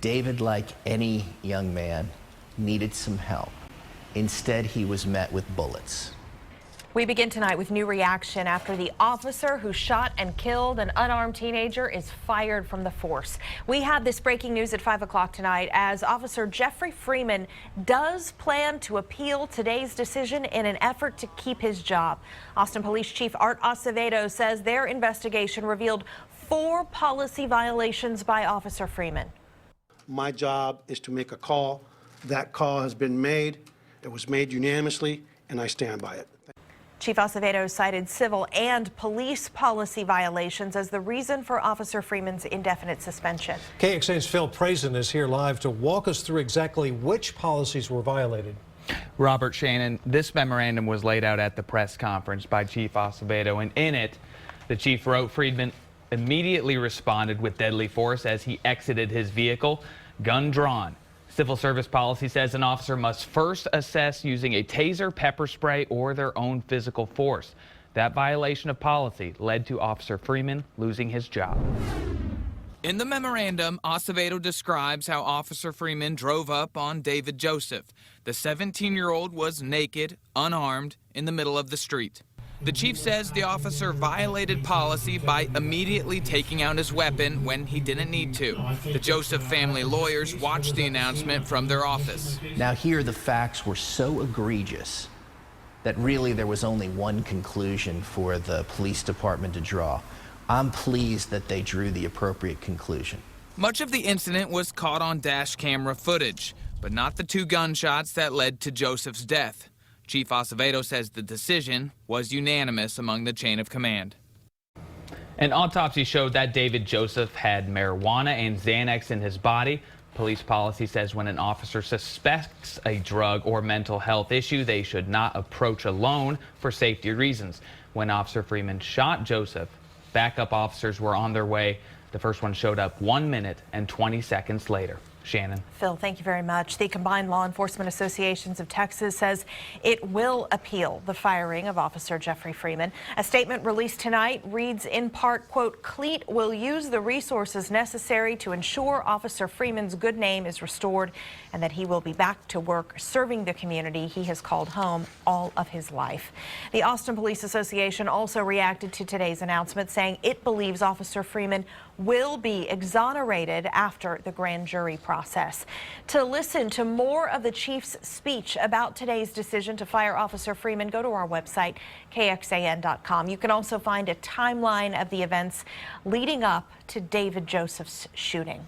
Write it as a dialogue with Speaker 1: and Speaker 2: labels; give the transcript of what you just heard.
Speaker 1: David, like any young man, needed some help. Instead, he was met with bullets.
Speaker 2: We begin tonight with new reaction after the officer who shot and killed an unarmed teenager is fired from the force. We have this breaking news at 5 o'clock tonight as Officer Geoffrey Freeman does plan to appeal today's decision in an effort to keep his job. Austin Police Chief Art Acevedo says their investigation revealed 4 policy violations by Officer Freeman.
Speaker 3: My job is to make a call. That call has been made. It was made unanimously, and I stand by it.
Speaker 2: Chief Acevedo cited civil and police policy violations as the reason for Officer Freeman's indefinite suspension.
Speaker 4: KXAN's Phil Prazen is here live to walk us through exactly which policies were violated.
Speaker 5: Robert, Shannon, this memorandum was laid out at the press conference by Chief Acevedo, and in it, the chief wrote Freeman immediately responded with deadly force as he exited his vehicle, gun drawn. Civil service policy says an officer must first assess using a taser, pepper spray, or their own physical force. That violation of policy led to Officer Freeman losing his job.
Speaker 6: In the memorandum, Acevedo describes how Officer Freeman drove up on David Joseph. The 17-year-old was naked, unarmed, in the middle of the street. The chief says the officer violated policy by immediately taking out his weapon when he didn't need to. The Joseph family lawyers watched the announcement from their office.
Speaker 1: Now here the facts were so egregious that really there was only one conclusion for the police department to draw. I'm pleased that they drew the appropriate conclusion.
Speaker 6: Much of the incident was caught on dash camera footage, but not the 2 gunshots that led to Joseph's death. Chief Acevedo says the decision was unanimous among the chain of command.
Speaker 5: An autopsy showed that David Joseph had marijuana and Xanax in his body. Police policy says when an officer suspects a drug or mental health issue, they should not approach alone for safety reasons. When Officer Freeman shot Joseph, backup officers were on their way. The first one showed up 1 minute and 20 seconds later. Shannon.
Speaker 2: Phil, thank you very much. The Combined Law Enforcement Associations of Texas says it will appeal the firing of Officer Geoffrey Freeman. A statement released tonight reads in part, quote, "CLEAT will use the resources necessary to ensure Officer Freeman's good name is restored and that he will be back to work serving the community he has called home all of his life." The Austin Police Association also reacted to today's announcement, saying it believes Officer Freeman will be exonerated after the grand jury process. To listen to more of the chief's speech about today's decision to fire Officer Freeman, go to our website, KXAN.com. You can also find a timeline of the events leading up to David Joseph's shooting.